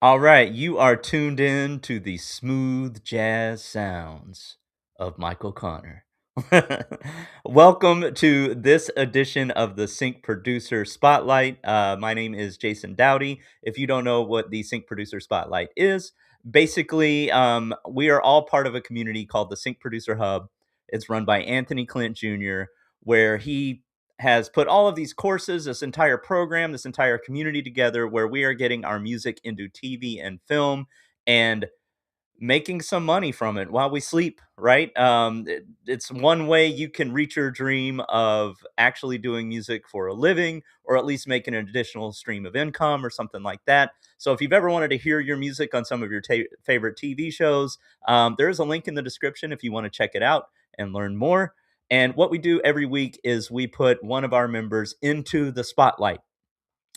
All right, you are tuned in to the smooth jazz sounds of Michael Connor. Welcome to this edition of the Sync Producer Spotlight. My name is Jason Dowty. If you don't know what the Sync Producer Spotlight is, basically, we are all part of a community called the Sync Producer Hub. It's run by Anthony Clint Jr., where he has put all of these courses, this entire program, this entire community together where we are getting our music into TV and film and making some money from it while we sleep, right? It's one way you can reach your dream of actually doing music for a living or at least making an additional stream of income or something like that. So if you've ever wanted to hear your music on some of your favorite TV shows, there is a link in the description if you want to check it out and learn more. And what we do every week is we put one of our members into the spotlight.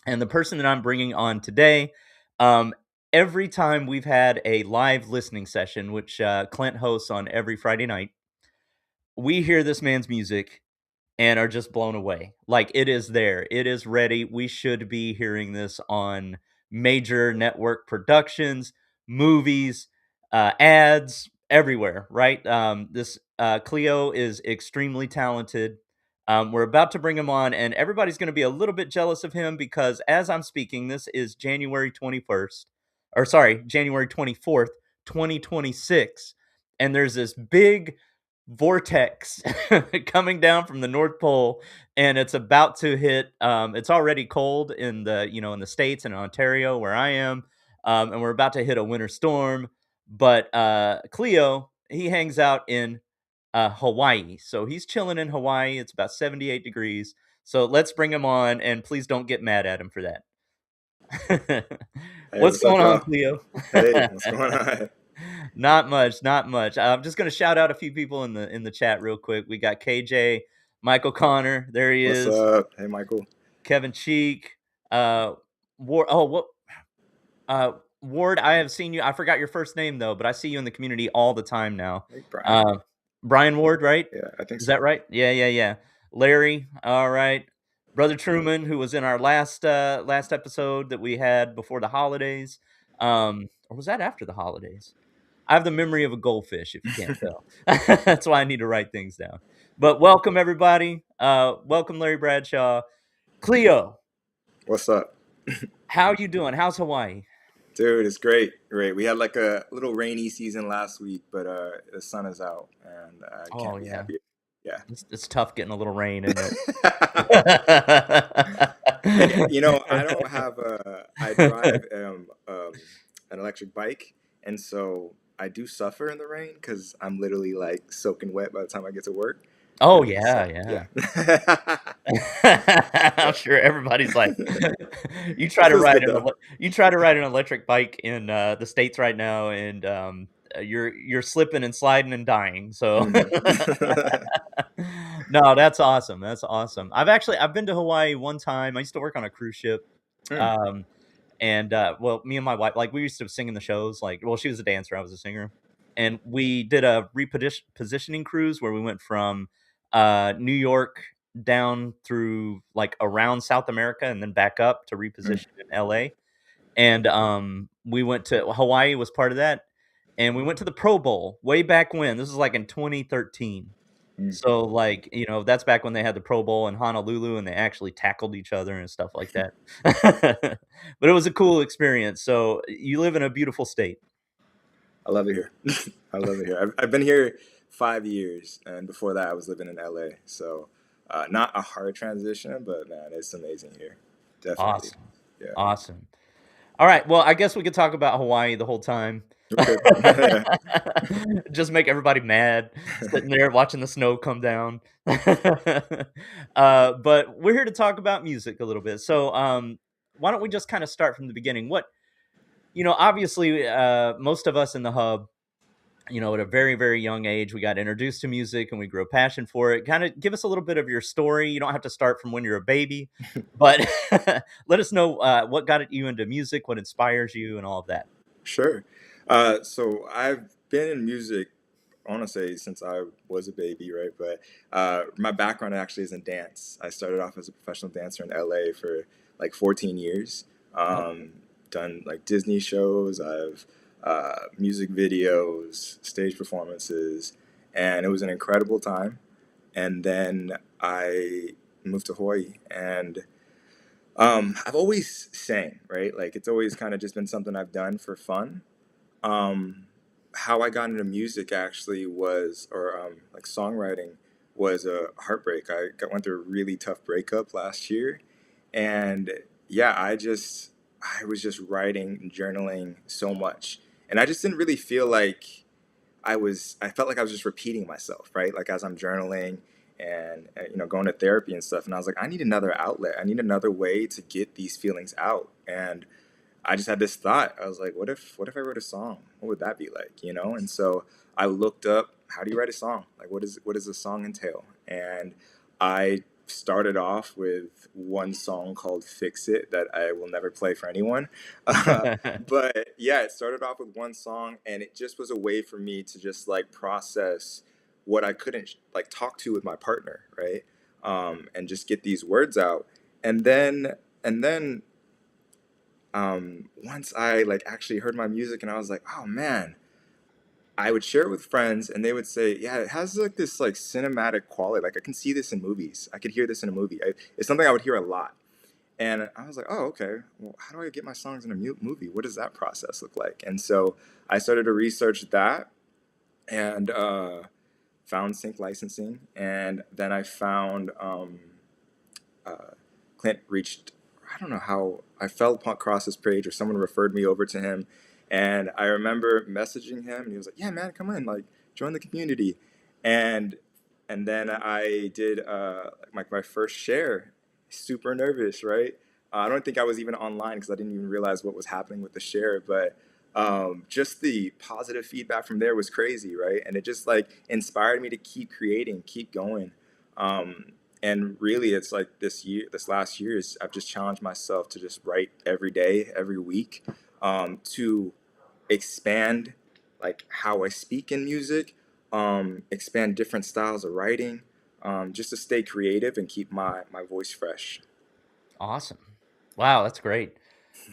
And the person that I'm bringing on today, um, every time we've had a live listening session, which Clint hosts on every Friday night, we hear this man's music and are just blown away. Like it is there, it is ready. We should be hearing this on major network productions, movies, ads, everywhere, right? This Cleo is extremely talented. We're about to bring him on, and everybody's going to be a little bit jealous of him because as I'm speaking, this is January 21st, or sorry, January 24th, 2026. And there's this big vortex coming down from the North Pole, and it's about to hit. It's already cold in the states and Ontario where I am, and we're about to hit a winter storm. But Cleo, he hangs out in Hawaii, so he's chilling in Hawaii. It's about 78 degrees. So let's bring him on, and please don't get mad at him for that. Hey, What's what's up, going on, y'all? Cleo? Hey, what's going on? Not much, not much. I'm just gonna shout out a few people in the chat real quick. We got KJ, Michael Connor, there he What's is, up? Hey, Michael. Kevin Cheek, uh, Ward. Oh, what? Uh, Ward. I have seen you. I forgot your first name though, but I see you in the community all the time now. Hey, Brian. Uh, Brian Ward, right? Yeah, I think Is so. that right? Yeah, yeah, yeah. Larry. All right. Brother Truman, who was in our last episode that we had before the holidays. Or was that after the holidays? I have the memory of a goldfish, if you can't tell. That's why I need to write things down. But welcome everybody. Welcome Larry Bradshaw. Cleo, What's up? how you doing? How's Hawaii? Dude, it's great. Great. We had like a little rainy season last week, but the sun is out and I Oh can't be yeah, happier. Yeah. it's tough getting a little rain, isn't it? I don't have I drive an electric bike, and so I do suffer in the rain because I'm literally like soaking wet by the time I get to work. Oh And yeah, so, yeah. yeah. I'm sure everybody's like, you try It to feels ride good though. you try to ride an electric bike in the states right now, and you're slipping and sliding and dying. So, hmm no, that's awesome. That's awesome. I've been to Hawaii one time. I used to work on a cruise ship, Hmm. um, and well, me and my wife, like we used to sing in the shows. Like, well, she was a dancer, I was a singer, and we did a repositioning cruise where we went from New York down through like around South America and then back up to Hmm. reposition in LA. And we went to Hawaii was part of that, and we went to the Pro Bowl way back when. This was like in 2013. Hmm. So like, that's back when they had the Pro Bowl in Honolulu and they actually tackled each other and stuff like that. But it was a cool experience. So you live in a beautiful state. I love it here. I love it here. I've been here 5 years, and before that, I was living in LA. So, not a hard transition, but man, it's amazing here. Definitely. Awesome. Yeah. Awesome. All right. Well, I guess we could talk about Hawaii the whole time. Okay. Just make everybody mad, sitting there watching the snow come down. But we're here to talk about music a little bit. So, why don't we just kind of start from the beginning? Obviously, most of us in the hub, at a very, very young age, we got introduced to music and we grew a passion for it. Kind of give us a little bit of your story. You don't have to start from when you're a baby, but let us know what got you into music, what inspires you, and all of that. Sure. So I've been in music, I want to say, since I was a baby, right? But my background actually is in dance. I started off as a professional dancer in LA for like 14 years. Oh, Um, done like Disney shows. I've music videos, stage performances, and it was an incredible time. And then I moved to Hawaii, and I've always sang, right? Like it's always kind of just been something I've done for fun. Um, how I got into music actually was, or like songwriting, was a heartbreak. Went through a really tough breakup last year, and yeah, I was just writing and journaling so much, and I just didn't really feel like I felt like I was just repeating myself, right? Like as I'm journaling and going to therapy and stuff, and I was like, I need another outlet. I need another way to get these feelings out, and I just had this thought. I was like, what if I wrote a song? What would that be like, And so I looked up, how do you write a song? Like what does a song entail? And I started off with one song called Fix It that I will never play for anyone. But yeah, it started off with one song, and it just was a way for me to just like process what I couldn't like talk to with my partner, right? And just get these words out. And then once I like actually heard my music, and I was like, oh man, I would share it with friends, and they would say, yeah, it has like this like cinematic quality. Like I can see this in movies. I could hear this in a movie. It's something I would hear a lot. And I was like, oh, okay. Well, how do I get my songs in a movie? What does that process look like? And so I started to research that, and found sync licensing. And then I found uh, Clint reached, I don't know how, I fell across his page, or someone referred me over to him. And I remember messaging him, and he was like, yeah, man, come in, like, join the community. And then I did my first share, super nervous, right? I don't think I was even online because I didn't even realize what was happening with the share, but just the positive feedback from there was crazy, right? And it just like inspired me to keep creating, keep going. And really, it's like this last year is I've just challenged myself to just write every day, every week, to expand like how I speak in music, expand different styles of writing, just to stay creative and keep my voice fresh. Awesome. Wow, that's great.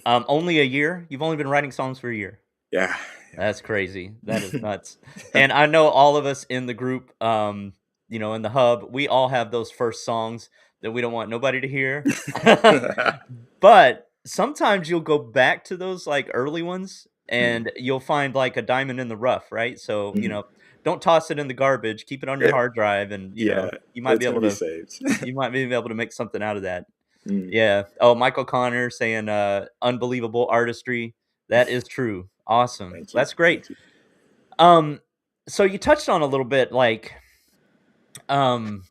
Only a year? You've only been writing songs for a year? Yeah, That's crazy. That is nuts. And I know all of us in the group, in the hub, we all have those first songs that we don't want nobody to hear. yeah. But sometimes you'll go back to those like early ones Mhm, and you'll find like a diamond in the rough, right? So, mhm. don't toss it in the garbage, keep it on your It, hard drive and, yeah, you might it's be gonna able be to saved. make something out of that. Mm, Yeah. Oh, Michael Connor saying, unbelievable artistry. That is true. Awesome. thank you, That's great. thank you. Um, so you touched on a little bit, like, um,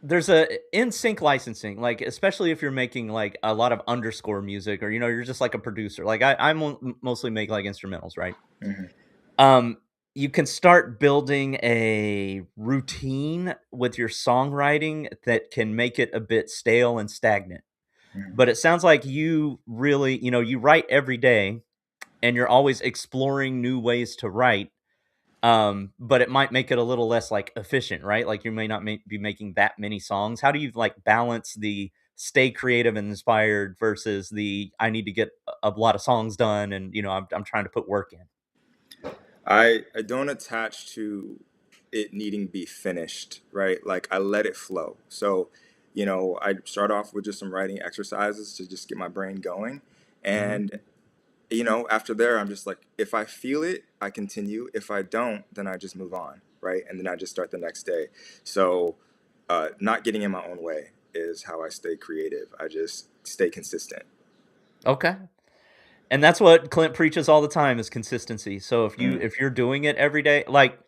there's a in sync licensing, like, especially if you're making like a lot of underscore music, or you're just like a producer. Like mostly make like instrumentals, right? Hmm. Um, you can start building a routine with your songwriting that can make it a bit stale and stagnant. Hmm. But it sounds like you really, you write every day and you're always exploring new ways to write. But it might make it a little less like efficient, right? Like you may not be making that many songs. How do you like balance the stay creative and inspired versus the I need to get a lot of songs done and I'm trying to put work in. I don't attach to it needing to be finished, right? Like I let it flow. So, I start off with just some writing exercises to just get my brain going. Hmm. And, after there, I'm just like, if I feel it, I continue. If I don't, then I just move on, right? And then I just start the next day. So, not getting in my own way is how I stay creative. I just stay consistent. Okay. And that's what Clint preaches all the time is consistency. So Mm, if you're doing it every day, like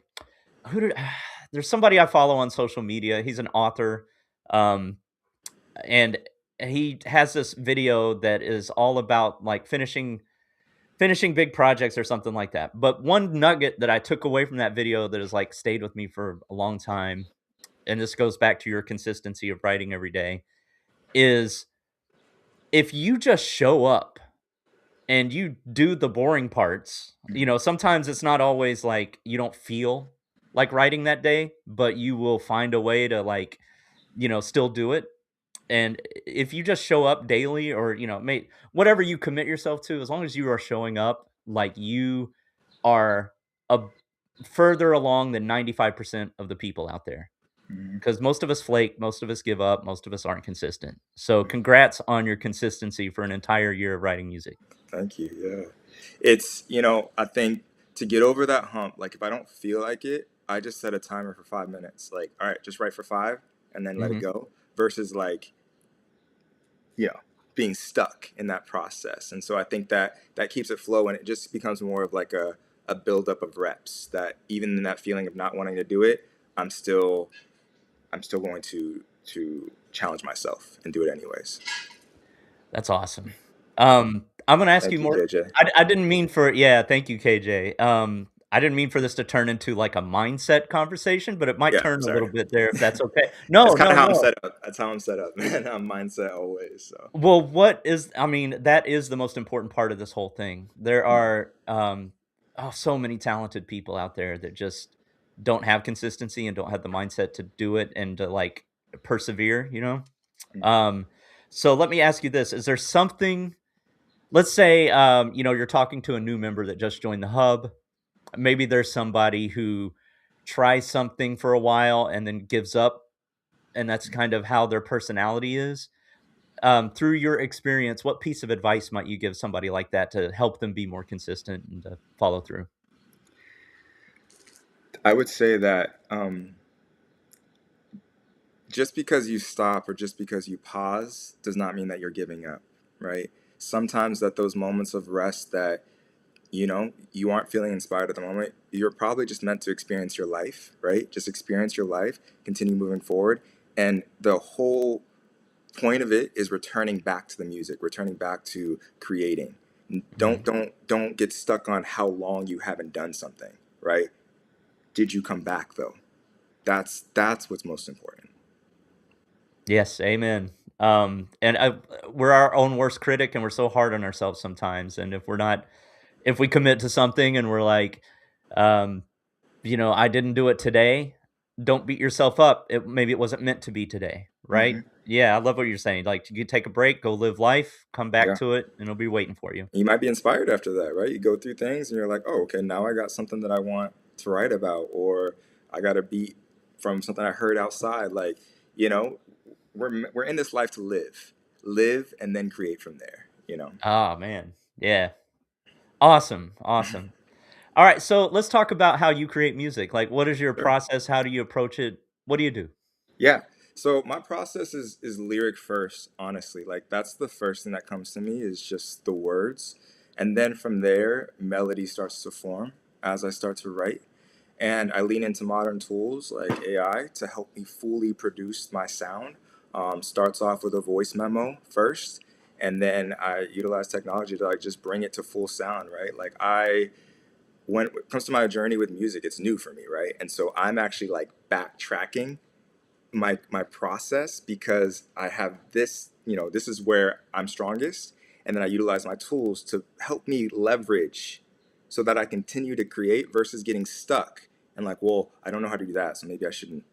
who did there's somebody I follow on social media. He's an author. Um, and he has this video that is all about like finishing big projects or something like that. But one nugget that I took away from that video that has like stayed with me for a long time, and this goes back to your consistency of writing every day, is if you just show up and you do the boring parts, mm, sometimes it's not always like you don't feel like writing that day, but you will find a way to like, still do it. And if you just show up daily or, whatever you commit yourself to, as long as you are showing up like you are a further along than 95% of the people out there. Mhm. Because most of us flake, most of us give up, most of us aren't consistent. So congrats on your consistency for an entire year of writing music. Thank you. Yeah. It's, I think to get over that hump, like if I don't feel like it, I just set a timer for 5 minutes. Like, all right, just write for five and then let it Mhm. go versus like, you know, being stuck in that process. And so I think that that keeps it flow and it just becomes more of like a buildup of reps that even in that feeling of not wanting to do it, I'm still I'm still going to challenge myself and do it anyways. That's awesome. I'm gonna ask you Thank you, more. KJ. I didn't mean for yeah, thank you, KJ. I didn't mean for this to turn into like a mindset conversation, but it might Yeah, turn a sorry. little bit there if that's okay. That's No, kind no, of how I'm no. set up. That's how I'm set up, man. I'm mindset always. So Well, I mean, that is the most important part of this whole thing. There are, so many talented people out there that just don't have consistency and don't have the mindset to do it and to, like, persevere, you know? mhm. Um, so let me ask you this, is there something let's say, you're talking to a new member that just joined the hub. Maybe there's somebody who tries something for a while and then gives up, and that's kind of how their personality is. Through your experience, what piece of advice might you give somebody like that to help them be more consistent and to follow through? I would say that just because you stop or just because you pause does not mean that you're giving up, right? Sometimes that those moments of rest that you aren't feeling inspired at the moment, you're probably just meant to experience your life, right? Just experience your life, continue moving forward, and the whole point of it is returning back to the music, returning back to creating. Don't Mhm. don't don't get stuck on how long you haven't done something, right? Did you come back though? That's what's most important. Yes, amen. And we're our own worst critic, and we're so hard on ourselves sometimes. And if we commit to something and we're like, um, I didn't do it today. Don't beat yourself up. Maybe it wasn't meant to be today, right? Hmm. Yeah, I love what you're saying. Like, you take a break, go live life, come back Yeah, to it, and it'll be waiting for you. you might be inspired after that, right? You go through things and you're like, oh, okay, now I got something that I want to write about, or I got a beat from something I heard outside. Like, you know, we're in this life to live, and then create from there. Ah, man. Yeah. Awesome. Awesome. All right. So let's talk about how you create music. Like, what is your Sure. process? How do you approach it? What do you do? Yeah. So my process is lyric first, honestly. Like that's the first thing that comes to me is just the words. And then from there, melody starts to form as I start to write. And I lean into modern tools like AI to help me fully produce my sound. Starts off with a voice memo first, and then I utilize technology to like just bring it to full sound, right? Like when it comes to my journey with music, it's new for me, right? And so I'm actually like backtracking my process because I have this, this is where I'm strongest, and then I utilize my tools to help me leverage so that I continue to create versus getting stuck and like, well, I don't know how to do that, so maybe I shouldn't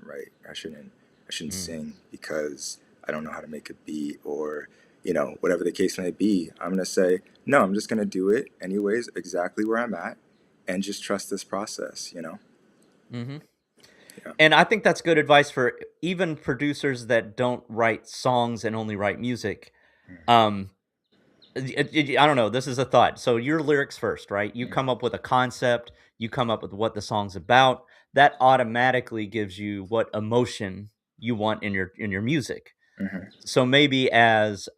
write, I shouldn't Mm, sing because I don't know how to make a beat or whatever the case may be. I'm gonna say no. I'm just gonna do it anyways, exactly where I'm at, and just trust this process. mhm. Yeah. And I think that's good advice for even producers that don't write songs and only write music. Um, I don't know, this is a thought. So your lyrics first, right? You come up with a concept, you come up with what the song's about. That automatically gives you what emotion you want in your music. Hmm. So maybe as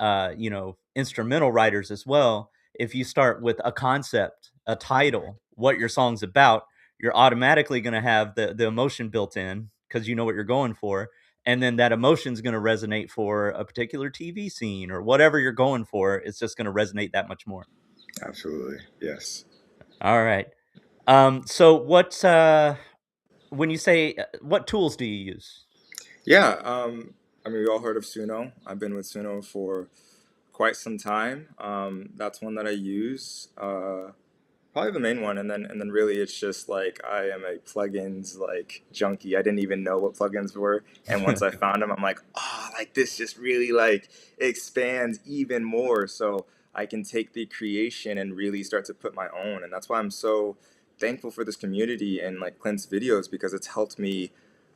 instrumental writers as well, if you start with a concept, a title, what your song's about, you're automatically going to have the emotion built in because you know what you're going for, and then that emotion is going to resonate for a particular TV scene or whatever you're going for. It's just going to resonate that much more. Absolutely. Yes. All right. So when you say what tools do you use? Yeah. I mean, we all heard of Suno. I've been with Suno for quite some time. That's one that I use. Probably the main one, and then really it's just like I am a plugins like junkie. I didn't even know what plugins were, and once I found them, I'm like, oh, like this just really like expands even more. So I can take the creation and really start to put my own. And that's why I'm so thankful for this community and like Clint's videos, because it's helped me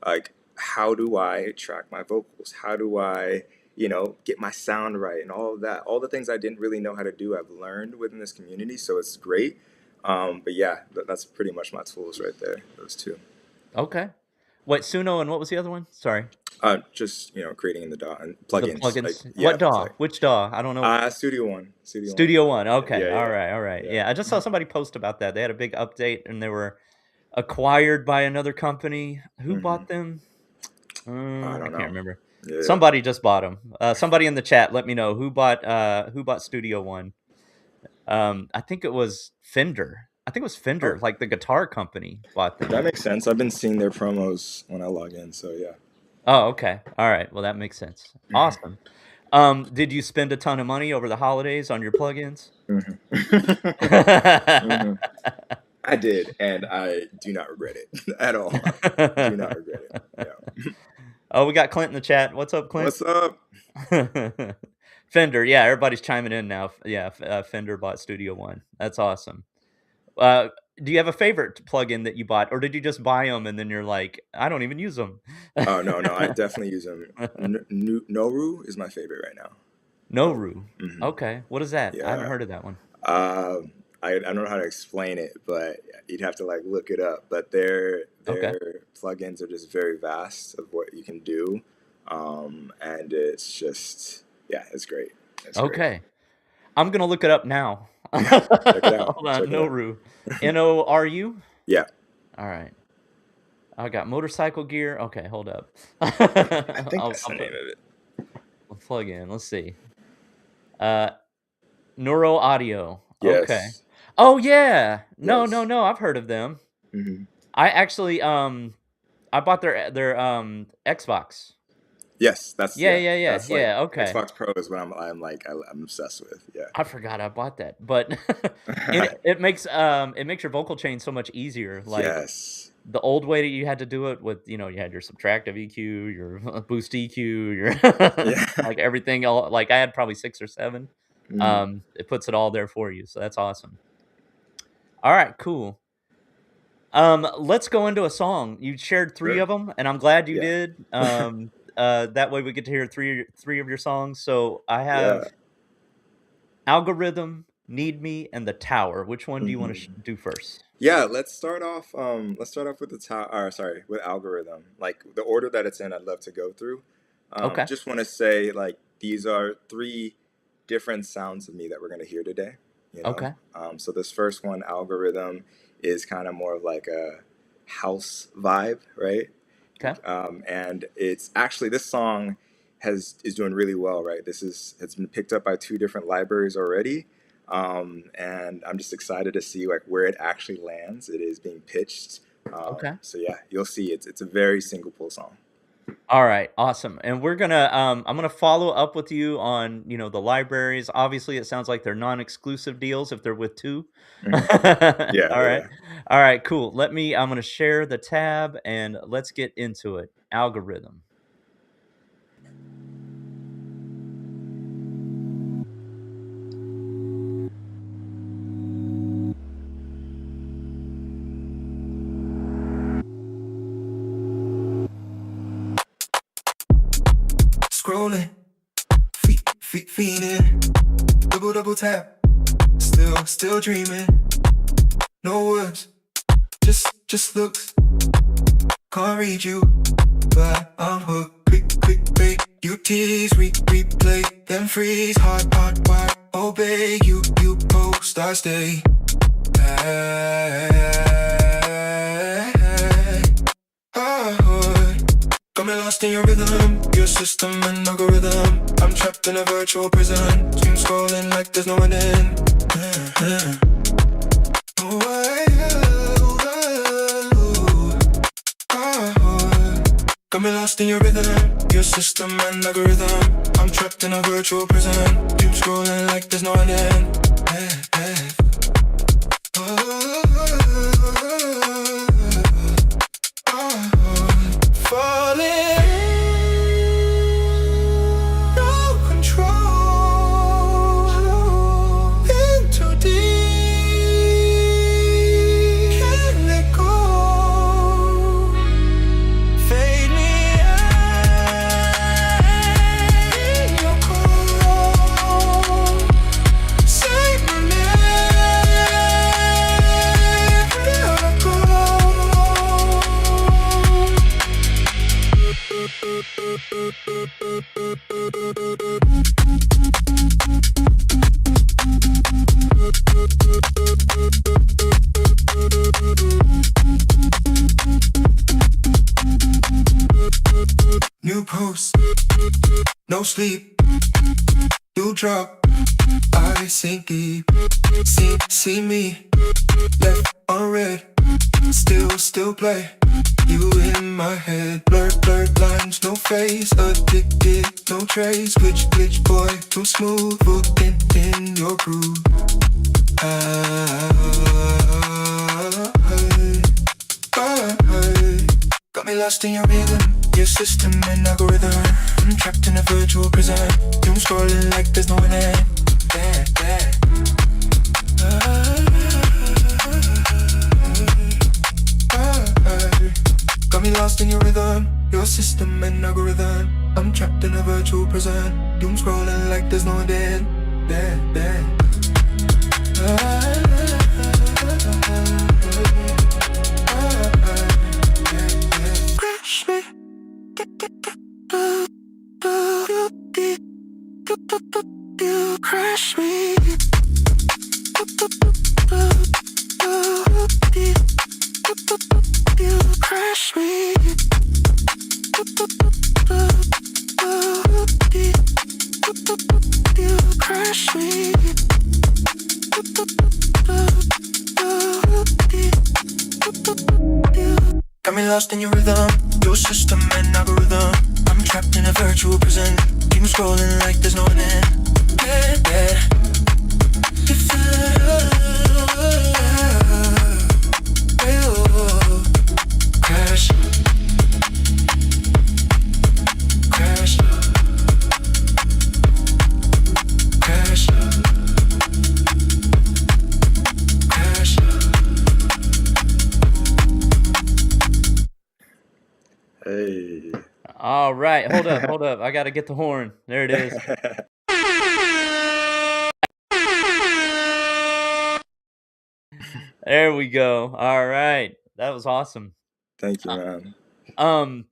like, how do I track my vocals? How do I, get my sound right and all of that? All the things I didn't really know how to do, I've learned within this community. So it's great. But yeah, that's pretty much my tools right there. Those two. Okay. Wait, Suno and what was the other one? Sorry. Just creating in the DAW and The plugins. Like plugins. yeah, What DAW? plug. Which DAW? I don't know. Studio One. Studio One. Studio One. Okay. Yeah, All yeah, right. All right. yeah. Yeah. I just saw somebody post about that. They had a big update and they were acquired by another company. Who bought them? I I don't can't know. remember. Yeah. Somebody just bought them. Somebody in the chat, let me know who bought Studio One. I think it was Fender. I think it was Fender, Oh. like the guitar company bought them. That makes sense. I've been seeing their promos when I log in, so yeah. Oh, okay. All right. Well, that makes sense. Awesome. Did you spend a ton of money over the holidays on your plugins? I did, and I do not regret it at all. Do not regret it. Yeah. Oh, we got Clint in the chat. What's up, Clint? What's up? Fender. Yeah, everybody's chiming in now. Yeah, Fender bought Studio One. That's awesome. Do you have a favorite plugin that you bought, or did you just buy them and then you're like, I don't even use them? Oh no, I definitely use them. Noru is my favorite right now. Noru. Mhm. Okay, what is that? I haven't Yeah. heard of that one. I don't know how to explain it, but you'd have to like look it up. But their Okay. plugins are just very vast of what you can do, and it's just it's great. It's great. Okay. I'm gonna look it up now. Check it out. Hold on, Check it out. Noru. Noru? Yeah, All right. I got motorcycle gear. Okay, hold up. I think that's the name of it. I'll plug in. Let's see. Neuro Audio. Okay. Yes. Oh yeah. No, Yes. no, no. I've heard of them. Hmm. I actually I bought their Xbox. Yes, that's Yeah. That's like Yeah. Okay. Xbox Pro is what I'm obsessed with. Yeah. I forgot I bought that, but it makes your vocal chain so much easier. Like Yes. the old way that you had to do it with, you had your subtractive EQ, your boost EQ, your Yeah. like everything. Like I had probably 6 or 7. Mhm. It puts it all there for you, so that's awesome. All right, cool. Let's go into a song. You shared 3 Sure. of them, and I'm glad you Yeah. did. That way we get to hear three of your songs. So I have Yeah. Algorithm, Need Me, and The Tower. Which one do you want to Mhm. do first? Yeah, let's start off. Let's start off with with algorithm. Like the order that it's in, I'd love to go through. Okay. Just want to say, like, these are 3 different sounds of me that we're gonna hear today. Okay. So this first one, algorithm, is kind of more of like a house vibe, right? Okay. And it's actually, this song is doing really well, right? It's been picked up by 2 different libraries already. And I'm just excited to see like where it actually lands. It is being pitched. Okay. So yeah, you'll see it's a very single pull song. All right, awesome. And we're gonna I'm gonna follow up with you on, the libraries. Obviously, it sounds like they're non-exclusive deals if they're with 2. Yeah, All right. yeah. All right, cool. I'm gonna share the tab and let's get into it. Algorithm. Scrolling, feeding, double tap, still dreaming. No words, just looks. Can't read you, but I'm hooked. Click, you tease, replay, then freeze. Hard, why obey you post, I stay. Got me lost in your rhythm, your system and algorithm. I'm trapped in a virtual prison, doom scrolling like there's no end. Got me lost in your rhythm, your system and algorithm. I'm trapped in a virtual prison, doom scrolling like there's no end. Falling, sleep, you drop, I sink deep. See me, left on red, still play. You in my head, blurred lines, no face, addicted, no trace. Glitch, boy, too smooth, hooking in your groove. Got me lost in your rhythm, your system and algorithm. I'm trapped in a virtual prison. Doom scrolling like there's no end. Got me lost in your rhythm, your system and algorithm. I'm trapped in a virtual prison. Doom scrolling like there's no end. Crash me, you crash me. You crash me. You crash me. Got me lost in your rhythm, your system and algorithm. I'm trapped in a virtual prison. Keep scrolling like there's no end. If crash, crash, crash, crash. Hey. All right, hold up. I gotta get the horn. There it is. There we go. All right, that was awesome. Thank you, Uh, man. um,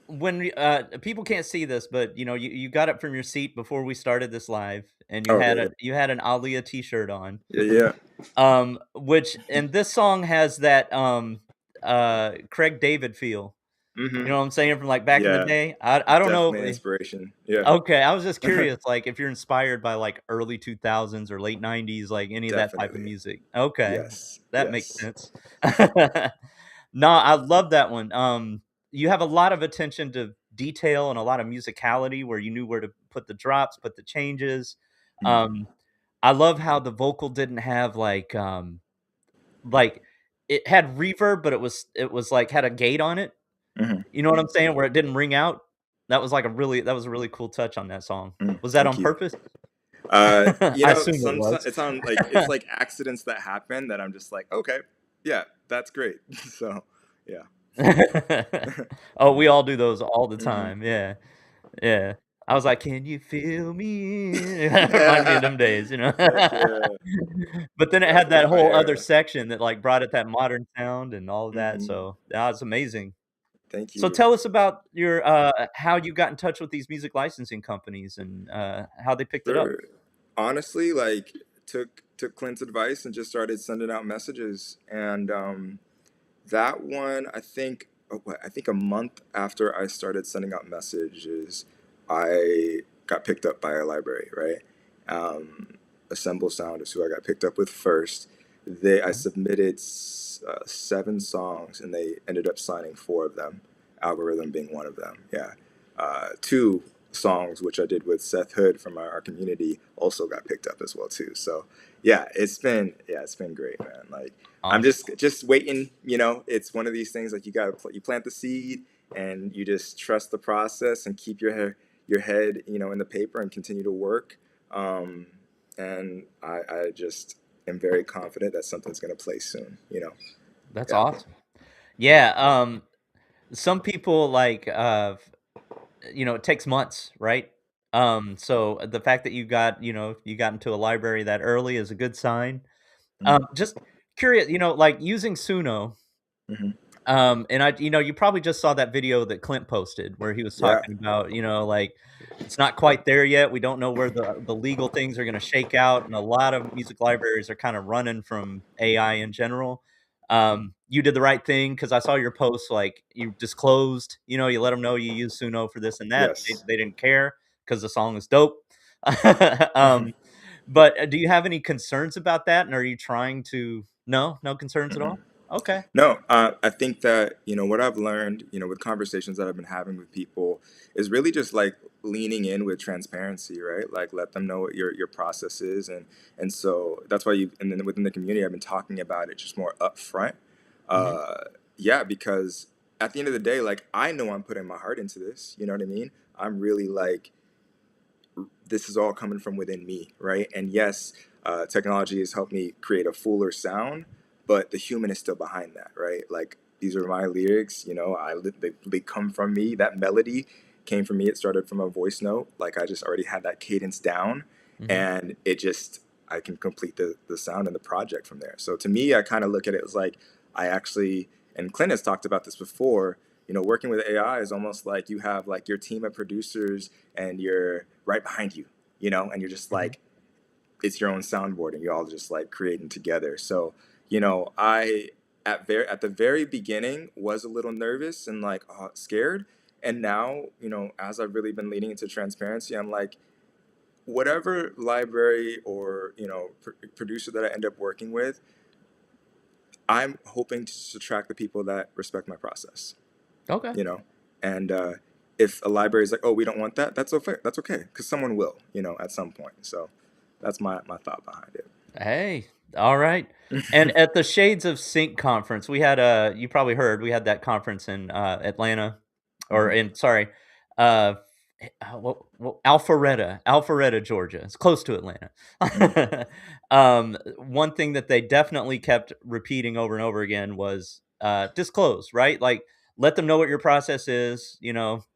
when we, people can't see this, but you know, you got up from your seat before we started this live, and Okay, yeah. you had an Alia t-shirt on. Yeah. Which and this song has that Craig David feel. You know what I'm saying, from like back in the Yeah, day. I don't know definitely an if inspiration. Yeah. okay, I was just curious, like, if you're inspired by, like, early 2000s or late '90s, like, any of that type of Definitely. music. Okay, Yes. that makes Yes. sense. No, I love that one. You have a lot of attention to detail and a lot of musicality where you knew where to put the drops, put the changes. Mm. Um, I love how the vocal didn't have, like, it had reverb, but it was, like, had a gate on it. Mhm. You know what I'm saying? Where it didn't ring out? That was a really cool touch on that song. Mm. Was that Thank on you. purpose? I assume it Some was. it's on like it's like accidents that happen that I'm just like, okay, yeah, that's great. So, yeah. Oh, we all do those all the Mhm. time, yeah, yeah. I was like, "Can you feel me?" That reminded me of them days, you know? Heck yeah. But then it had Definitely that my whole other era. section that, like, brought it that modern sound and all of that, Mhm. so that was amazing. Thank So you. tell us about your, how you got in touch with these music licensing companies and, how they picked it up. Sure. Honestly, like took Clint's advice and just started sending out messages. And that one, I think a month after I started sending out messages, I got picked up by a library. Right, Assemble Sound is who I got picked up with first. I Okay. submitted 7 songs, and they ended up signing 4 of them. Algorithm being one of them. Yeah, 2 songs which I did with Seth Hood from our community also got picked up as well too. So yeah, it's been great, man. Like I'm Awesome. just waiting. It's one of these things like you plant the seed and you just trust the process and keep your head in the paper and continue to work. Um, and I just am very confident that something's gonna play soon. That's Yeah. awesome. Yeah, some people, like, it takes months, right? So the fact that you got into a library that early is a good sign. Mm-hmm. Just curious, like, using Suno. Mm-hmm. And you probably just saw that video that Clint posted where he was Yeah. talking about, like, it's not quite there yet. We don't know where the legal things are gonna shake out, and a lot of music libraries are kinda running from AI in general. You did the right thing because I saw your post, like, you disclosed, you let them know you use Suno for this and that. They Yes. they didn't care. because the song is dope. um, but do you have any concerns about that? And are you trying to? No concerns at all. Okay. No, I think that, what I've learned, with conversations that I've been having with people is really just like leaning in with transparency, right? Like let them know what your process is, and so that's why and then within the community I've been talking about it just more upfront. Hmm. Uh, yeah, because at the end of the day, like I know I'm putting my heart into this. You know what I mean? I'm really like this is all coming from within me, right? And yes, technology has helped me create a fuller sound, but the human is still behind that, right? Like these are my lyrics, they come from me. That melody came from me. It started from a voice note. Like I just already had that cadence down, Hmm. and I can complete the sound and the project from there. So to me, I kind of look at it as like I actually, and Clint has talked about this before. Working with AI is almost like you have like your team of producers and you're right behind you, and you're just Hmm. like, it's your own soundboard and you're all just like creating together. So, I at the very beginning was a little nervous and like scared. And now, as I've really been leaning into transparency, I'm like, whatever library or, producer that I end up working with, I'm hoping to attract the people that respect my process, Okay. you know and if a library is like, oh, we don't want that, that's okay, because someone will, at some point. So that's my thought behind Hey, all right. And it. at the Shades of Sync conference, we had a you probably heard, we had that conference in, Atlanta or Hmm. in sorry, uh, Alpharetta, Georgia. It's close to Atlanta. Hmm. One thing that they definitely kept repeating over and over again was, disclose, right? Like, let them know what your process is,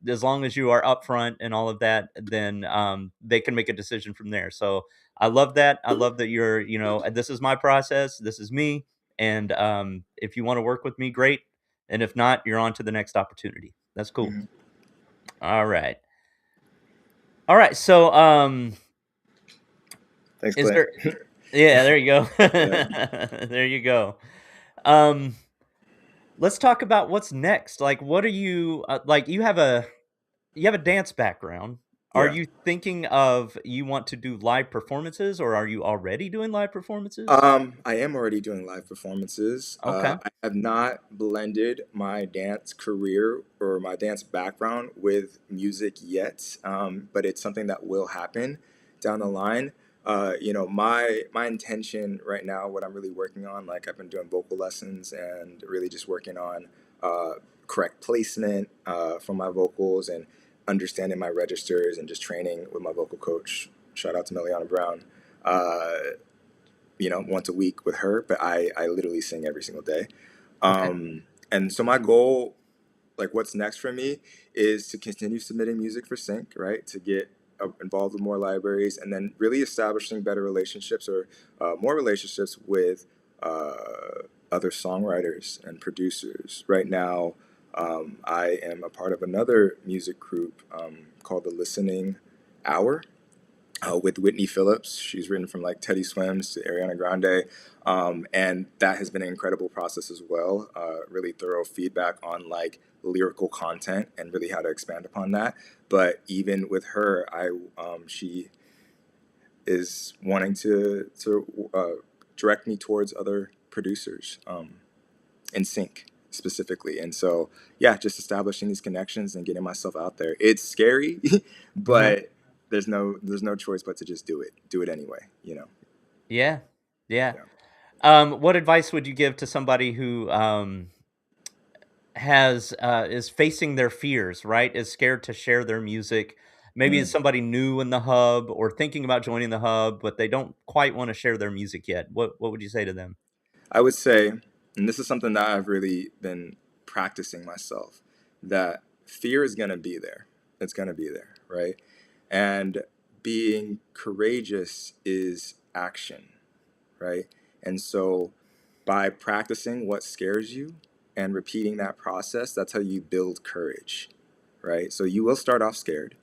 as long as you are upfront and all of that, then, they can make a decision from there. So, I love that. I love that you're, this is my process. This is me. And if you want to work with me, great. And if not, you're on to the next opportunity. That's cool. Hmm. All right. All right. So, Thanks, is Clint. there, yeah, there you go. Yeah. There you go. Um, let's talk about what's next. Like, what are you, like, you have a dance background. Are Yeah. you thinking of you want to do live performances or are you already doing live performances? I am already doing live performances. Okay. I have not blended my dance career or my dance background with music yet, but it's something that will happen down the line. My intention right now, what I'm really working on, like I've been doing vocal lessons and really just working on uh, correct placement for my vocals and understanding my registers and just training with my vocal coach. Shout out to Meliana Brown. Uh, once a week with her, but I literally sing every single day. Okay. And so my goal, like what's next for me, is to continue submitting music for sync, right? To get involved with more libraries, and then really establishing better relationships or more relationships with other songwriters and producers. Right now, I am a part of another music group called the Listening Hour, with Whitney Phillips. She's written from like Teddy Swims to Ariana Grande. And that has been an incredible process as well. Really thorough feedback on like lyrical content and really how to expand upon that. But even with her, she is wanting to direct me towards other producers in sync specifically. And so, yeah, just establishing these connections and getting myself out there. It's scary, Uh-huh. but there's no choice but to just do it anyway. Yeah. Yeah. Yeah. What advice would you give to somebody who has is facing their fears, right? Is scared to share their music. Maybe it's Mm. somebody new in the hub or thinking about joining the hub, but they don't quite want to share their music yet. What would you say to them? I would say, and this is something that I've really been practicing myself, that fear is going to be there. It's going to be there, right? And being courageous is action, right? And so by practicing what scares you and repeating that process, that's how you build courage, right? So you will start off scared,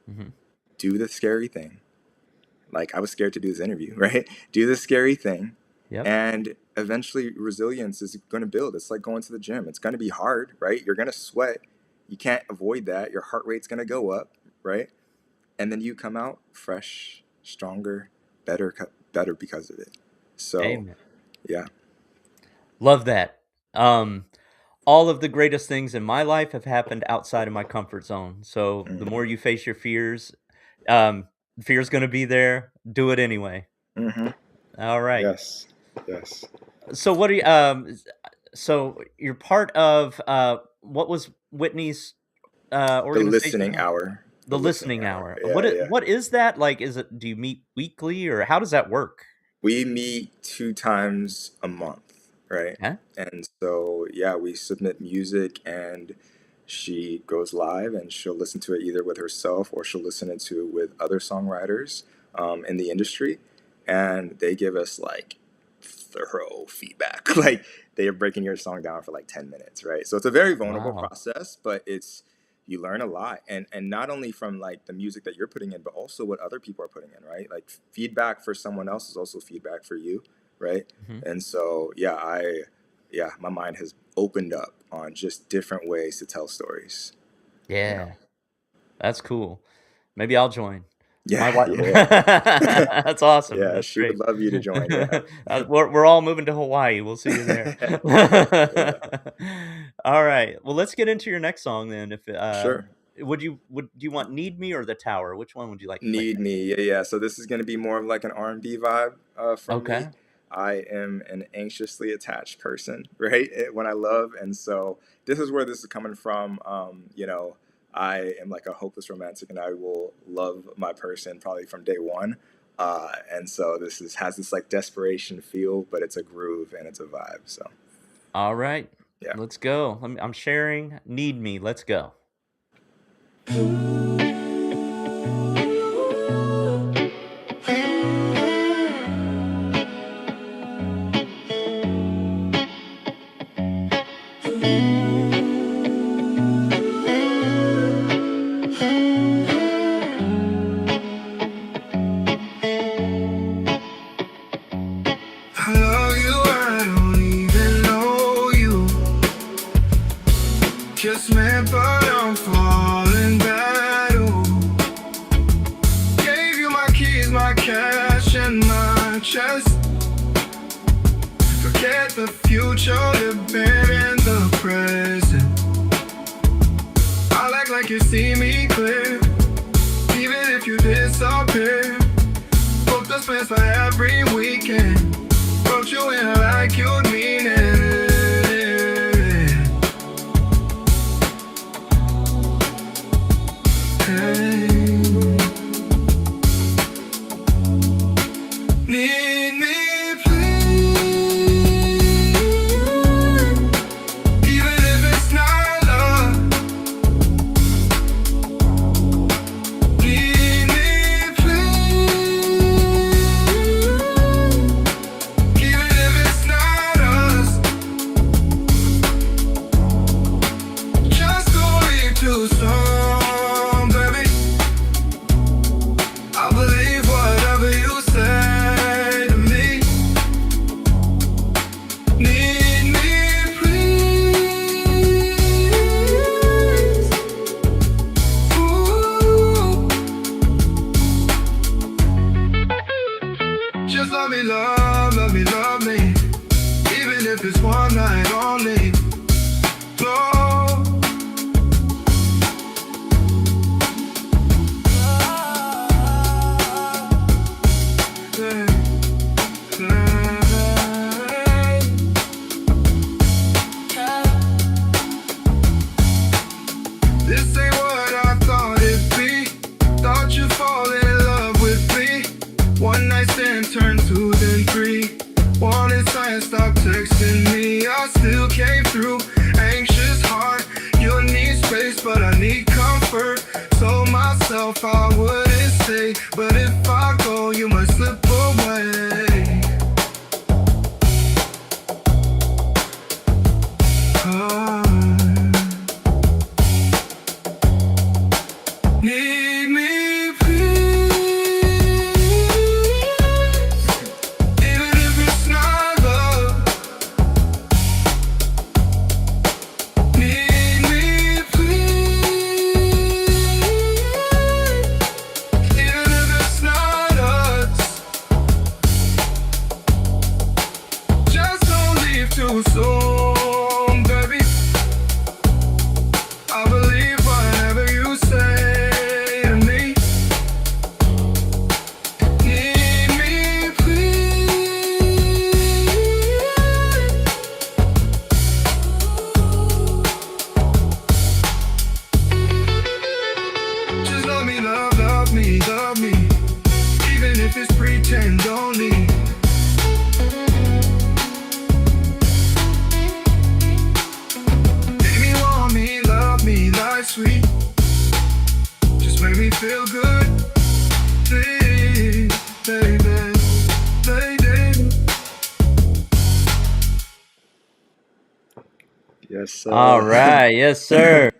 Hmm. do the scary thing. Like I was scared to do this interview, right? Do the scary thing, Yep. and eventually resilience is going to build. It's like going to the gym. It's going to be hard, right? You're going to sweat. You can't avoid that. Your heart rate's going to go up, right? and then you come out fresh, stronger, better because of it. So Amen. yeah. Love that. Um, all of the greatest things in my life have happened outside of my comfort zone. So the more Hmm. you face your fears, um, fear's gonna be there. Do it anyway. Hmm. All right. Yes. Yes. So what are you? So you're part of what was Whitney's The organization? listening hour. The The listening listening hour. hour. Yeah, yeah. What is that like? Is it do you meet weekly or how does that work? We meet 2 times a month, right? Huh? And so, yeah, we submit music and she goes live and she'll listen to it either with herself or she'll listen to it with other songwriters in the industry. And they give us like thorough feedback. Like they are breaking your song down for like 10 minutes, right? So it's a very vulnerable Wow. process, but you learn a lot, and not only from like the music that you're putting in but also what other people are putting in, right? Like feedback for someone else is also feedback for you, right? Mhm. And so yeah, my mind has opened up on just different ways to tell stories, you know. Yeah, that's cool. Maybe I'll join. My Yeah, wife. yeah. That's awesome. Yeah, That's she would great. love you to join. Yeah. We're all moving to Hawaii. We'll see you there. Yeah, All right. Well, let's get into your next song then. If sure. would you want "Need Me" or "The Tower"? Which one would you like to play Need next? Me. Yeah, yeah. So this is going to be more of like an R&B vibe from me. Okay. I am an anxiously attached person, right? When I love, and so this is where this is coming from. I am like a hopeless romantic, and I will love my person probably from day one. And so has this like desperation feel, but it's a groove and it's a vibe. So All right. yeah. Let's go. I'm sharing "Need Me." Let's go. I love you, I don't even know you. Just met, but I'm falling bad. Ooh. Gave you my keys, my cash, and my chest. Forget the future, living in the present. I'll act like you see me clear, even if you disappear. Booked the plans for every weekend. Wrote you in like you'd mean it. Hey. Need me, please. Even if it's not love. Need me, please. Even if it's not us. Just don't leave too soon, baby. I believe whatever you say to me. Need me, please. Ooh. Just let me love me, love me. Even if it's one night only. Flow. This ain't what I thought it'd be. Thought you'd fall in love with me. One night stand turned 2 then 3. Wanted signs, stop texting me. I still came through. Anxious heart, you need space, but I need comfort. Told myself I wouldn't stay, but if I go, you might slip away. Need me, please. Even if it's not love. Need me, please. beautiful song, baby. I believe whatever you say to me. Need me, please. Just love me, love me, love me. Even if it's pretend only. Make me want me, love me, life's sweet. Just make me feel good, please, baby, baby. Yes, sir. All right. Yes, sir.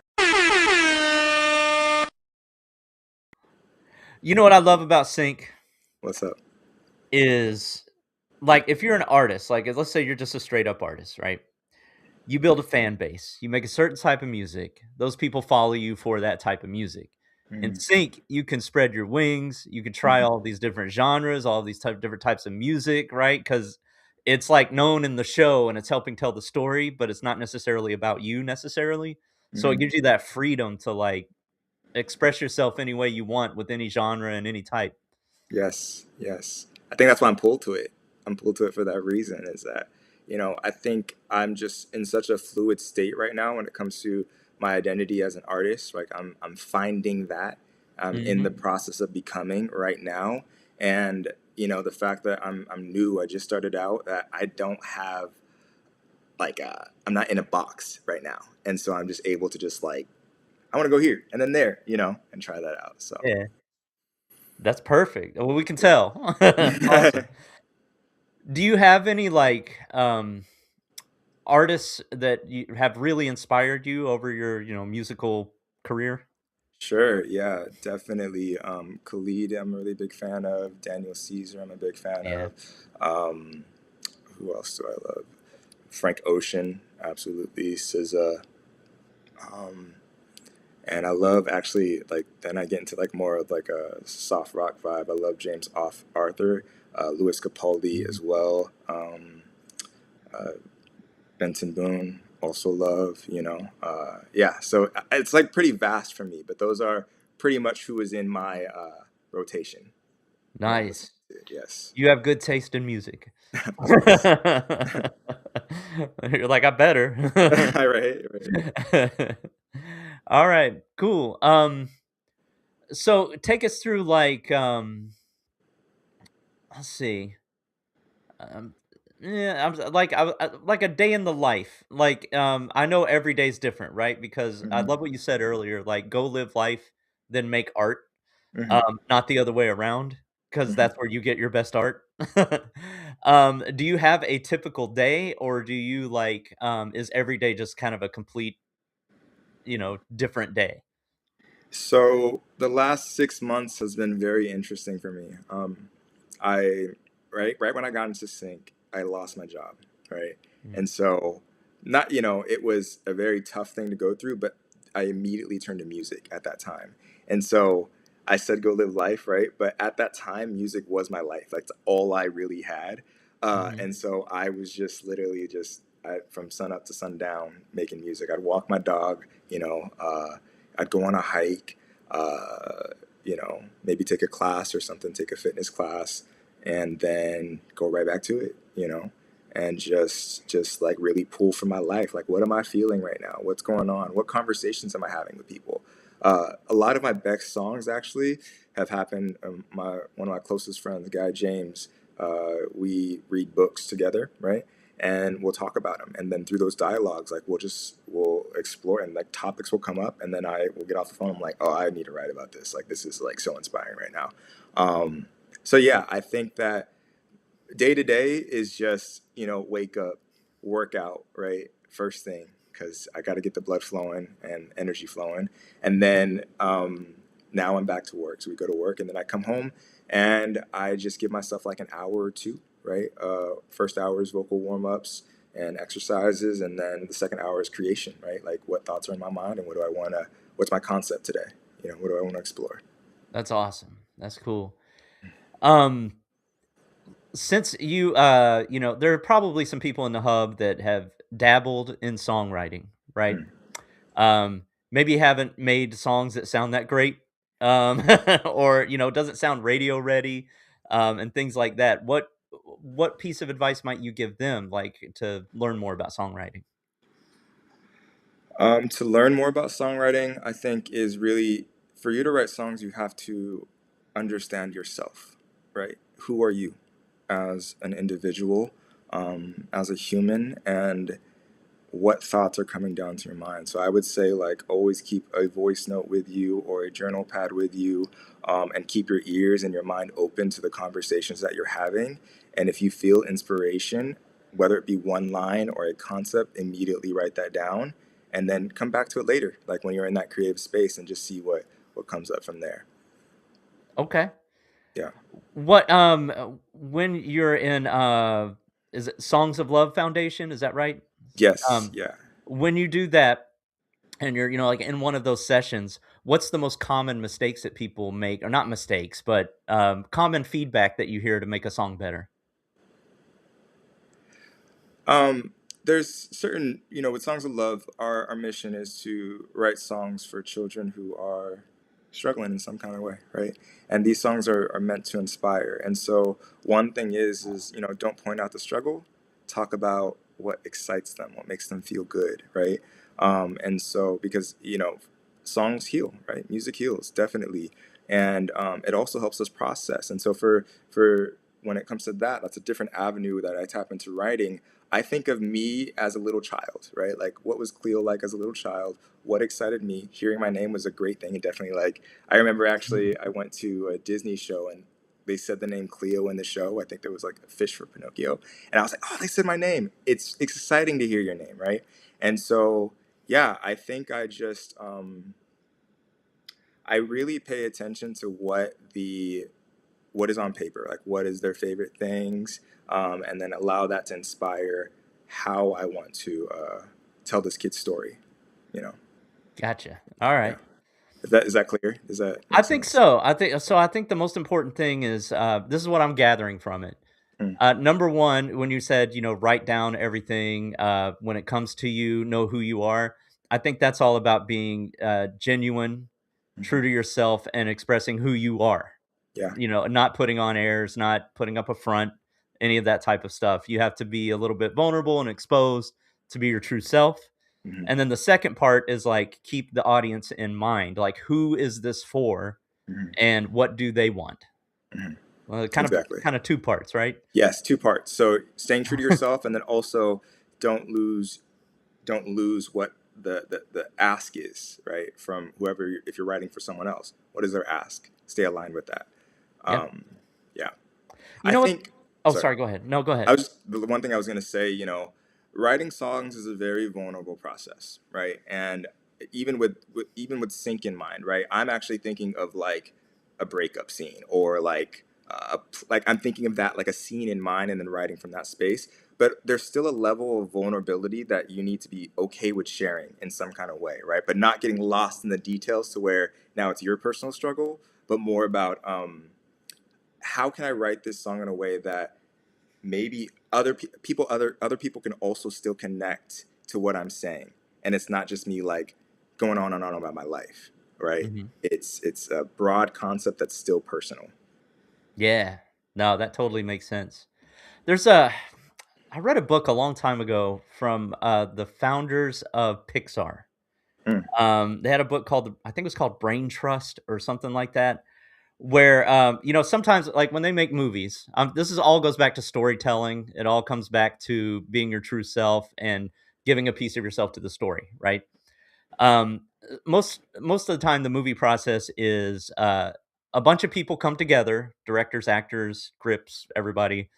You know what I love about sync What's up? is, like, if you're an artist, like, let's say you're just a straight up artist, right? You build a fan base. You make a certain type of music. Those people follow you for that type of music. In Mhm, sync, you can spread your wings. You can try mhm. all these different genres, all these different types of music, right? Because it's like known in the show and it's helping tell the story, but it's not necessarily about you necessarily. So it Mhm. gives you that freedom to like express yourself any way you want with any genre and any type. Yes, yes. I think that's why I'm pulled to it. I'm pulled to it for that reason. Is that I think I'm just in such a fluid state right now when it comes to my identity as an artist. Like I'm finding that I'm in the Mhm. process of becoming right now, and the fact that I'm new. I just started out. That I don't have like I'm not in a box right now, and so I'm just able to just like I want to go here and then there, and try that out. So Yeah, that's perfect. Well, we can tell. Awesome. Do you have any like artists that you have really inspired you over your, musical career? Sure, yeah, definitely. Khalid, I'm a really big fan of. Daniel Caesar, I'm a big fan Yeah. of. Um, who else do I love? Frank Ocean, absolutely. SZA. Um, and I love actually like then I get into like more of like a soft rock vibe. I love James Off Arthur, Louis Capaldi Mhm. as well. Uh, Benton Boone, also love. Yeah. So it's like pretty vast for me, but those are pretty much who is in my rotation when I'm listening Nice. to it. Yes, You have good taste in music. of course. You're like, "I better." Right, right. Alright, cool. So take us through, like, let's see. Um, yeah, like a day in the life. Like, I know every day's different, right? Because I Hmm. love what you said earlier. Like, go live life, then make art. Hmm. Not the other way around, because Hmm. that's where you get your best art. Do you have a typical day, or do you like? Is every day just kind of a complete, different day? So the last 6 months has been very interesting for me. I right when I got into sync, I lost my job, right, Mm, and so not it was a very tough thing to go through, but I immediately turned to music at that time, and so I said go live life, right, but at that time, music was my life. That's all I really had, mhm. and so I was just literally just from sun up to sundown making music. I'd walk my dog, I'd go on a hike, maybe take a class or something, take a fitness class, and then go right back to it, and just like really pull for my life. Like, what am I feeling right now? What's going on? What conversations am I having with people? A lot of my best songs actually have happened. My one of my closest friends, Guy James, we read books together, right? And we'll talk about them, and then through those dialogues, like we'll explore, and like topics will come up, and then I will get off the phone. I'm like, oh, I need to write about this. Like, this is like so inspiring right now. So yeah, I think that day to day is just wake up, workout, right, first thing, because I got to get the blood flowing and energy flowing, and then now I'm back to work. So we go to work, and then I come home, and I just give myself like an hour or two, right. First hour is vocal warm-ups and exercises, and then the second hour is creation, right, like what thoughts are in my mind and what's my concept today, what do I want to explore. That's awesome. That's cool. Um, Since you, there are probably some people in the hub that have dabbled in songwriting, right? Mm. Maybe haven't made songs that sound that great, or doesn't sound radio ready, and things like that. What piece of advice might you give them, like to learn more about songwriting? To learn more about songwriting, I think is really for you to write songs, you have to understand yourself, right? Who are you as an individual, as a human, and what thoughts are coming down to your mind. So I would say, like, always keep a voice note with you or a journal pad with you, and keep your ears and your mind open to the conversations that you're having. And if you feel inspiration, whether it be one line or a concept, immediately write that down and then come back to it later, like when you're in that creative space, and just see what comes up from there. Okay. Yeah. When you're in, is it Songs of Love Foundation? Is that right? Yes. Um, Yeah. when you do that, and you're, like, in one of those sessions, what's the most common mistakes that people make, or not mistakes, but, common feedback that you hear to make a song better? Um, there's certain, with Songs of Love, our mission is to write songs for children who are struggling in some kind of way, right? And these songs are meant to inspire. And so one thing is, don't point out the struggle, talk about what excites them, what makes them feel good, right? And so because, songs heal, right? Music heals, definitely. And it also helps us process. And so for when it comes to that, that's a different avenue that I tap into writing. I think of me as a little child, right? Like, what was Cleo like as a little child? What excited me? Hearing my name was a great thing. And definitely, like, I remember actually, I went to a Disney show and they said the name Cleo in the show. I think there was like a fish for Pinocchio. And I was like, oh, they said my name. It's exciting to hear your name, right? And so, yeah, I think I really pay attention to what is on paper, like what is their favorite things, and then allow that to inspire how I want to tell this kid's story. You know, Gotcha. yeah. Alright. Is that clear? Does that I make think sense? so. I think the most important thing is, this is what I'm gathering from it. Mm, Number 1, when you said, write down everything, when it comes to you, know who you are. I think that's all about being, genuine, hmm. true to yourself, and expressing who you are. Yeah. Not putting on airs, not putting up a front, any of that type of stuff. You have to be a little bit vulnerable and exposed to be your true self. Hmm. And then the second part is, like, keep the audience in mind. Like, who is this for Hmm. and what do they want? Hmm. Well, Exactly. kind of two parts, right? Yes, two parts. So staying true to yourself, and then also don't lose don't lose what the ask is, right? From whoever, if you're writing for someone else, what is their ask? Stay aligned with that. Yeah. Um, yeah. You I know what? think. Oh, Sorry. sorry, go ahead. No, go I ahead. was just the one thing I was gonna say. Writing songs is a very vulnerable process, right? And even with sync in mind, right? I'm actually thinking of like a breakup scene, or like I'm thinking of that like a scene in mind, and then writing from that space. But there's still a level of vulnerability that you need to be okay with sharing in some kind of way, right? But not getting lost in the details to where now it's your personal struggle, but more about how can I write this song in a way that maybe other people can also still connect to what I'm saying, and it's not just me like going on and on about my life, right? Mhm. It's a broad concept that's still personal. Yeah. No, that totally makes sense. There's a I read a book a long time ago from, the founders of Pixar. Mm, They had a book called, I think it was called Brain Trust or something like that, where, sometimes, like, when they make movies, this is all goes back to storytelling. It all comes back to being your true self and giving a piece of yourself to the story, right? Most of the time, the movie process is, a bunch of people come together, directors, actors, scripts, everybody,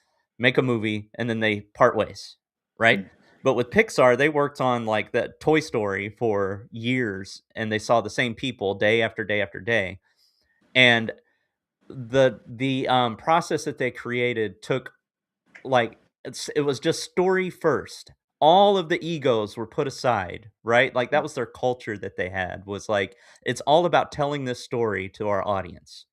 make a movie, and then they part ways, right? mm, But with Pixar, they worked on, like, the Toy Story for years, and they saw the same people day after day after day, and the process that they created took, like, it was just story first. All of the egos were put aside, right? Like, that was their culture that they had, was like, it's all about telling this story to our audience.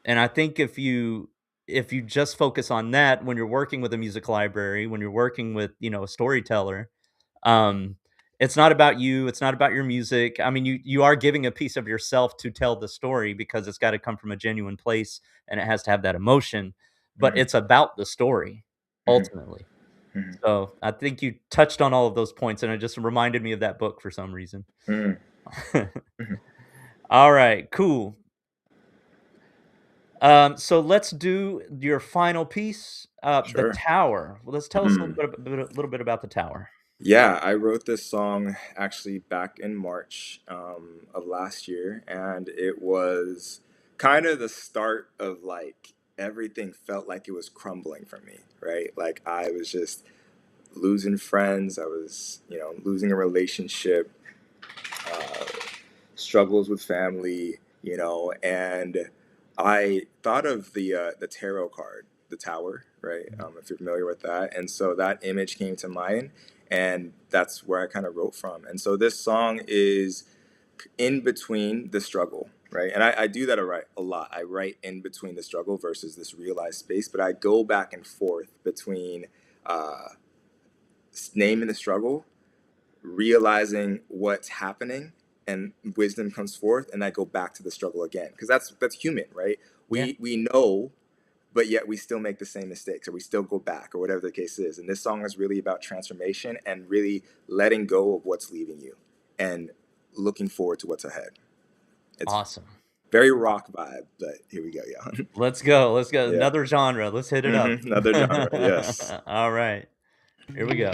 And I think if you if you just focus on that when you're working with a music library, when you're working with, a storyteller, um, it's not about you, it's not about your music. I mean, you are giving a piece of yourself to tell the story because it's gotta come from a genuine place and it has to have that emotion, but Mhm. it's about the story Mhm. ultimately. Mhm. So, I think you touched on all of those points, and it just reminded me of that book for some reason. Mhm. Mhm. Alright, cool. So let's do your final piece, The Sure. Tower. Well, let's tell us Mm. a little bit about The Tower. Yeah, I wrote this song actually back in March of last year, and it was kind of the start of like everything felt like it was crumbling for me, right? Like I was just losing friends, I was, losing a relationship, uh, struggles with family, and I thought of the tarot card, the Tower, right? If you're familiar with that, and so that image came to mind, and that's where I kind of wrote from. And so this song is in between the struggle, right? And I do that a lot. I write in between the struggle versus this realized space, but I go back and forth between uh, naming the struggle, realizing what's happening, and wisdom comes forth, and I go back to the struggle again because that's human, right? Yeah, We know, but yet we still make the same mistakes, or we still go back, or whatever the case is. And this song is really about transformation and really letting go of what's leaving you and looking forward to what's ahead. It's awesome. very rock vibe, but here we go, yeah. Let's go, let's go. Yeah. Another genre, let's hit it up. Another genre, yes. Alright, here we go.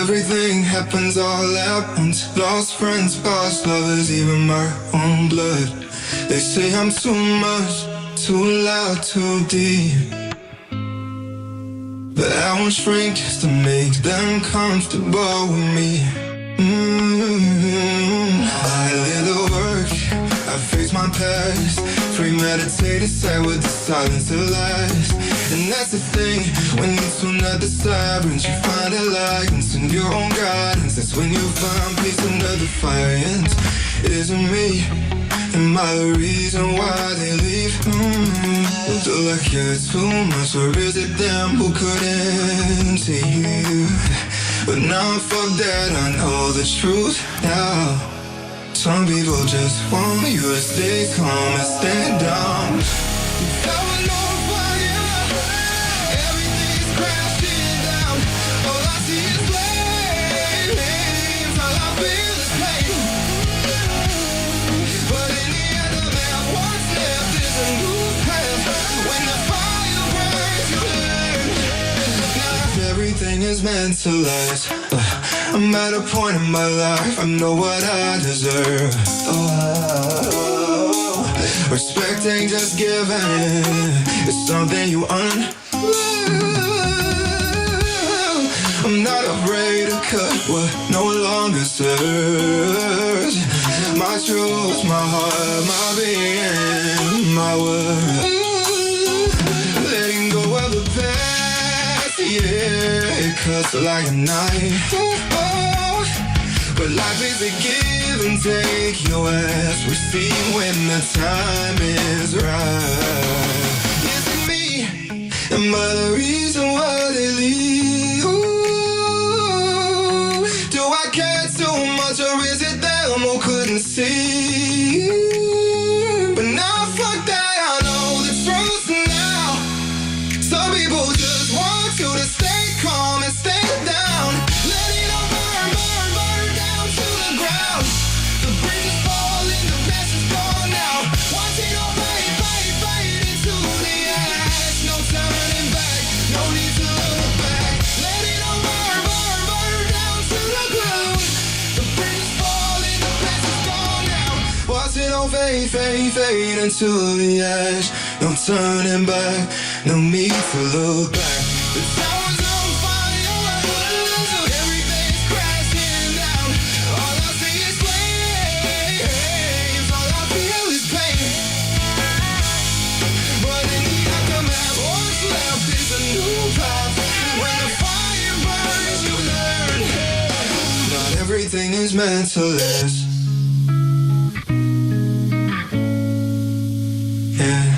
Everything happens all at once. Lost friends, past lovers, even my own blood. They say I'm too much, too loud, too deep. But I won't shrink just to make them comfortable with me. I live the work, I face my past. Premeditated, side with the silence of lies. And that's the thing, when you tune out the sirens, you find a light in your own guidance. That's when you find peace under the fire ends. Is it me? Am I the reason why they leave? Do like you're too much, or is it them who couldn't see you? But now fuck that, I know the truth now. Some people just want you to stay calm and stand down. Going on fire, everything's crashing down. All I see is flames, all I feel is pain. But in the end of that, what's left is a new path. When the fire burns, you learn. Now everything is meant to last. I'm at a point in my life, I know what I deserve. Respect ain't just given, it's something you earn. I'm not afraid to cut what no longer serves. My truth, my heart, my being, my word. Letting go of the past, yeah, it cuts like a knife. But life is a give and take, your ass receive when the time is right. Is it me? Am I the reason why they leave? Ooh, do I care too much, or is it them who couldn't see? But now fuck that, I know the truth now. Some people just want you to stay calm and stand down. Let it all burn, burn, burn down to the ground. The bridges falling, the past is gone now. Watch it all fade, fade, fade into the ash. No turning back, no need to look back. Let it all burn, burn, burn down to the ground. The bridges falling, the past is gone now. Watch it all fade, fade, fade into the ash. No turning back, no need to look back. The tower's on fire, everything's crashing down. All I see is flames, all I feel is pain. But in the aftermath, what's left is a new path. everything is meant to last. Yeah.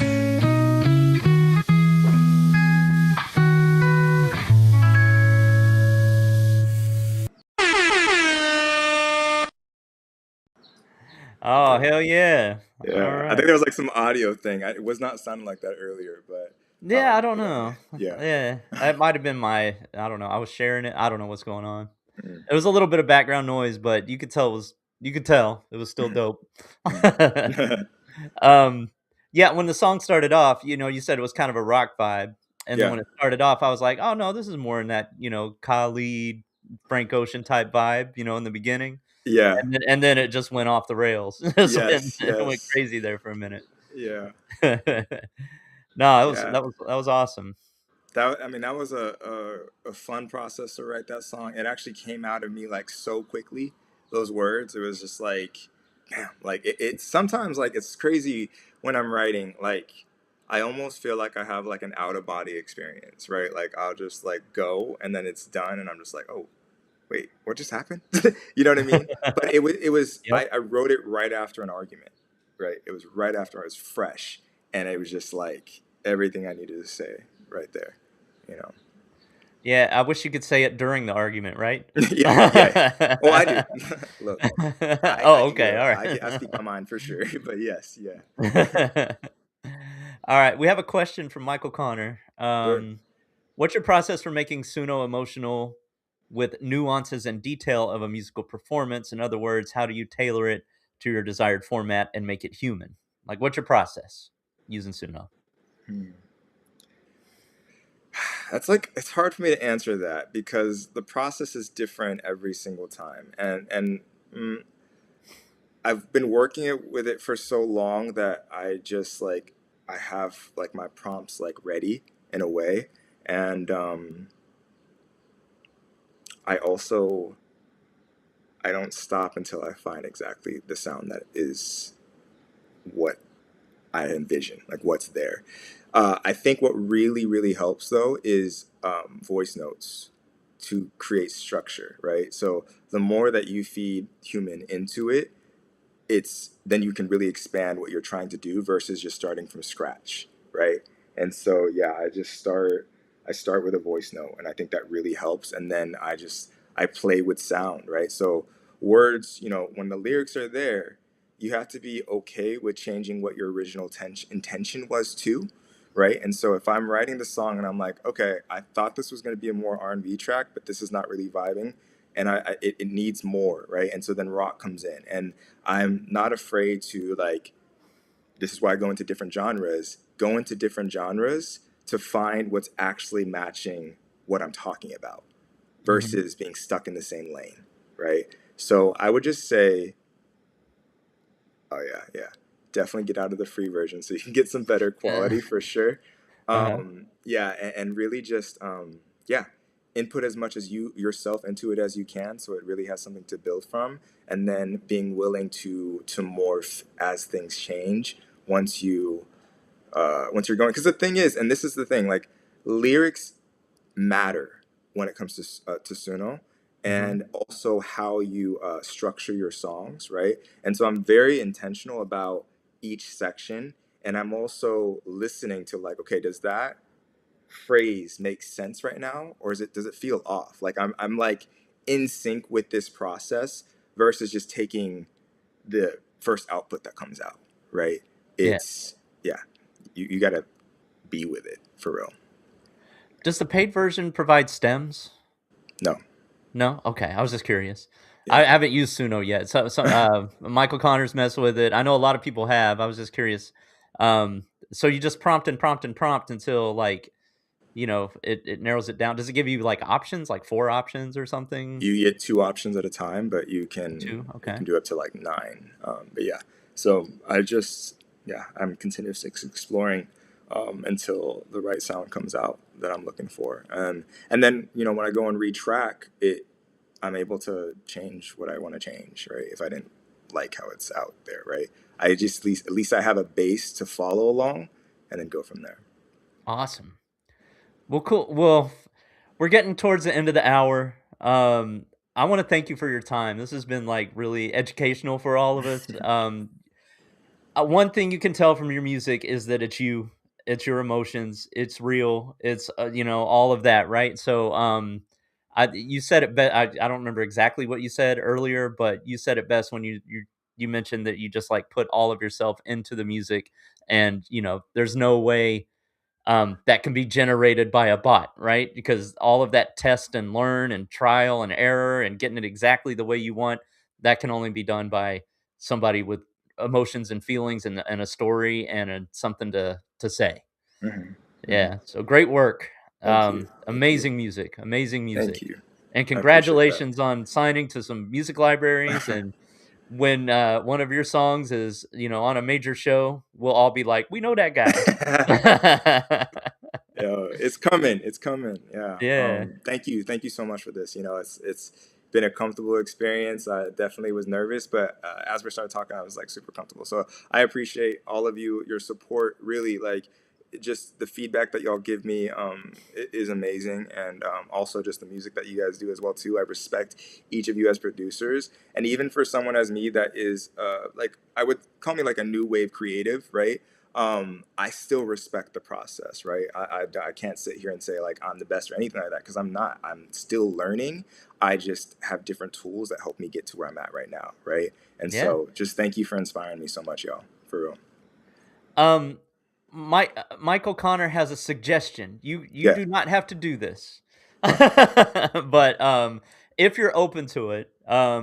Oh, hell yeah. All Yeah, I think right. there was like some audio thing. It was not sounding like that earlier, Yeah, I don't but know. yeah. Yeah, it might have been my I don't know, I was sharing it, I don't know what's going on. Mm, It was a little bit of background noise, but you could tell it was still mhm, dope. mhm. Um, yeah, when the song started off, you said it was kind of a rock vibe, and then Yeah, when it started off, I was like, "Oh, no, this is more in that, Khalid, Frank Ocean type vibe," in the beginning, yeah, and then it just went off the rails. It just went yes, it went yes, crazy there for a minute. yeah, No, that was yeah. that was that was awesome. That I mean, that was a fun process to write that song. It actually came out of me like so quickly. Those words, it was just like, damn. Like it sometimes like it's crazy when I'm writing. Like I almost feel like I have like an out of body experience, right? Like I'll just like go and then it's done, and I'm just like, oh wait, what just happened? You know what I mean? But it was Yep. I wrote it right after an argument, right? It was right after I was fresh, and it was just like everything I needed to say right there, you know. Yeah, I wish you could say it during the argument, right? Yeah, yeah. Oh, I do. Look, I Oh, can okay, go. I alright. speak my mind for sure. But yes, yeah. Alright, we have a question from Michael Connor. Sure. What's your process for making Suno emotional with nuances and detail of a musical performance? In other words, how do you tailor it to your desired format and make it human? Like, what's your process using Suno? Hmm. That's like it's hard for me to answer that because the process is different every single time, and mm, I've been working with it for so long that I just like I have like my prompts like ready in a way, and I also I don't stop until I find exactly the sound that is what I envision, like what's there. I think what really, really helps though is voice notes to create structure, right? So the more that you feed human into it, it's then you can really expand what you're trying to do versus just starting from scratch, right? And so yeah, I start with a voice note, and I think that really helps, and then I play with sound, right? So words, when the lyrics are there, you have to be okay with changing what your original intention was too, right? And so if I'm writing the song and I'm like, okay, I thought this was going to be a more R&B track, but this is not really vibing, and it needs more, right? And so then rock comes in, and I'm not afraid to like, this is why I go into different genres to find what's actually matching what I'm talking about Mhm. versus being stuck in the same lane, right? So I would just say, oh yeah, yeah, definitely get out of the free version so you can get some better Uh, quality for sure. uh-huh. Yeah, and really just yeah, input as much as you yourself into it as you can, so it really has something to build from, and then being willing to morph as things change once once you're going. Because the thing is, and this is the thing, like lyrics matter when it comes to Suno, Mhm. and also how you structure your songs, right? And so I'm very intentional about each section, and I'm also listening to like, okay, does that phrase make sense right now, or does it feel off? Like I'm like in sync with this process versus just taking the first output that comes out, right? Yeah. It's yeah, you gotta be with it for real. Does the paid version provide stems? No, No? Okay, I was just curious. I yeah. haven't used Suno yet. Michael Connors messed with it. I know a lot of people have. I was just curious. So you just prompt and prompt and prompt until, like, it narrows it down. Does it give you, like, options, like 4 options or something? You get two options at a time, but 2? you Okay. can do up to like nine. But yeah, so yeah, I'm continuously exploring until the right sound comes out that I'm looking for, and then when I go and retrack it, I'm able to change what I want to change, right? If I didn't like how it's out there, right? I just at least I have a base to follow along, and then go from there. Awesome. Well, cool. Well, we're getting towards the end of the hour. I wanna thank you for your time. This has been, like, really educational for all of us. One thing you can tell from your music is that it's you, it's your emotions, it's real, it's, all of that, right? So, you said it I don't remember exactly what you said earlier, but you said it best when you mentioned that you just, like, put all of yourself into the music and, there's no way that can be generated by a bot, right? Because all of that test and learn and trial and error and getting it exactly the way you want, that can only be done by somebody with emotions and feelings and a story and something to say. Hmm. Hmm. Yeah. So great work. Thank you. Thank you. Amazing music. Amazing Thank music. you. And I appreciate that. congratulations on signing to some music libraries. And when one of your songs is, on a major show, we'll all be like, we know that guy. Yeah, it's coming. It's coming. Yeah. Yeah. Thank you. Thank you so much for this. It's been a comfortable experience. I definitely was nervous, but as we started talking, I was like super comfortable. So I appreciate all of you, your support. Really, like just the feedback that y'all give me is amazing, and also just the music that you guys do as well too. I respect each of you as producers, and even for someone as me that is like I would call me like a new wave creative, right? I still respect the process, right? I can't sit here and say like I'm the best or anything like that because I'm not. I'm still learning. I just have different tools that help me get to where I'm at right now, right? And Yeah. so just thank you for inspiring me so much, y'all, for real. Um, Michael Connor has a suggestion. You Yeah, do not have to do this, but if you're open to it, a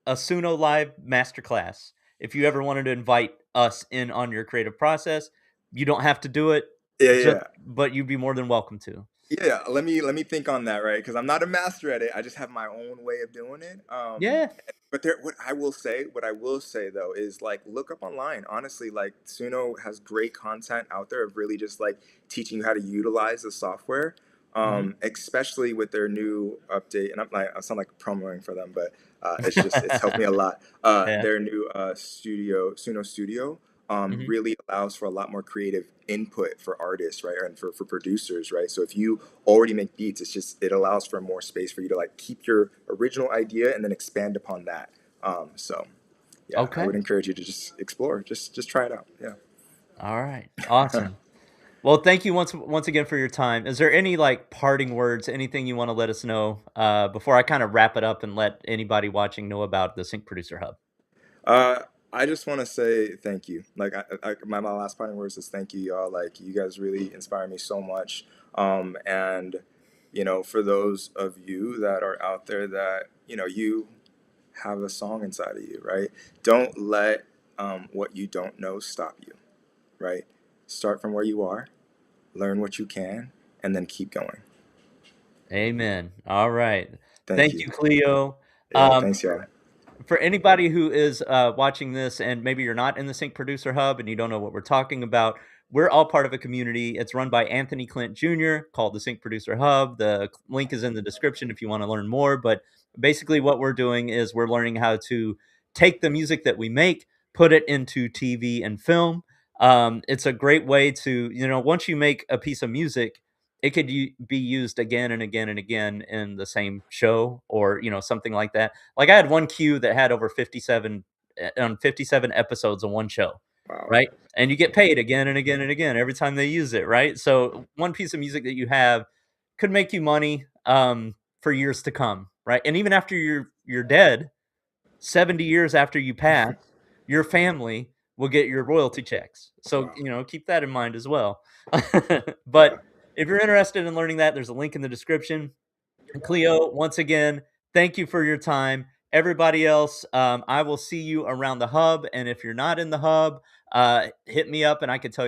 Suno Live masterclass. If you ever wanted to invite us in on your creative process, you don't have to do it. yeah, Just, yeah. but you'd be more than welcome to. Yeah, let me think on that, right? Because I'm not a master at it. I just have my own way of doing it. Yeah, But what I will say though, is like look up online. Honestly, like Suno has great content out there of really just like teaching you how to utilize the software. hmm Especially with their new update, and I sound like promoting for them, but it's helped me a lot. yeah, Their new Suno Studio, hmm really allows for a lot more creative input for artists, right, and for producers, right. So if you already make beats, it allows for more space for you to like keep your original idea and then expand upon that. So yeah, I okay, would encourage you to just explore, just try it out. all right, Yeah. awesome. Well, thank you once again for your time. Is there any, like, parting words, anything you wanna let us know, before I kinda wrap it up and let anybody watching know about the Sync Producer Hub? uh, I just want to say thank you. Like my last parting words is thank you, y'all. Like you guys really inspire me so much. And for those of you that are out there that you have a song inside of you, right? Don't let what you don't know stop you, right? Start from where you are, learn what you can, and then keep going. Amen. Alright. Thank Thank you. you, Cleo. Yeah, Um thanks, y'all. For anybody who is watching this and maybe you're not in the Sync Producer Hub and you don't know what we're talking about, we're all part of a community. It's run by Anthony Clint Jr., called the Sync Producer Hub. The link is in the description if you want to learn more. But basically, what we're doing is we're learning how to take the music that we make, put it into TV and film. It's a great way to, once you make a piece of music, it could be used again and again and again in the same show or something like that. Like, I had one queue that had over 57 episodes of one show, Wow. right? And you get paid again and again and again every time they use it, right? So one piece of music that you have could make you money, for years to come, right? And even after you're dead, 70 years after you pass, your family will get your royalty checks. So, Wow. keep that in mind as well. Yeah. But if you're interested in learning that, there's a link in the description. Cleo, once again, thank you for your time. Everybody else, I will see you around the hub. And if you're not in the hub, hit me up and I can tell you.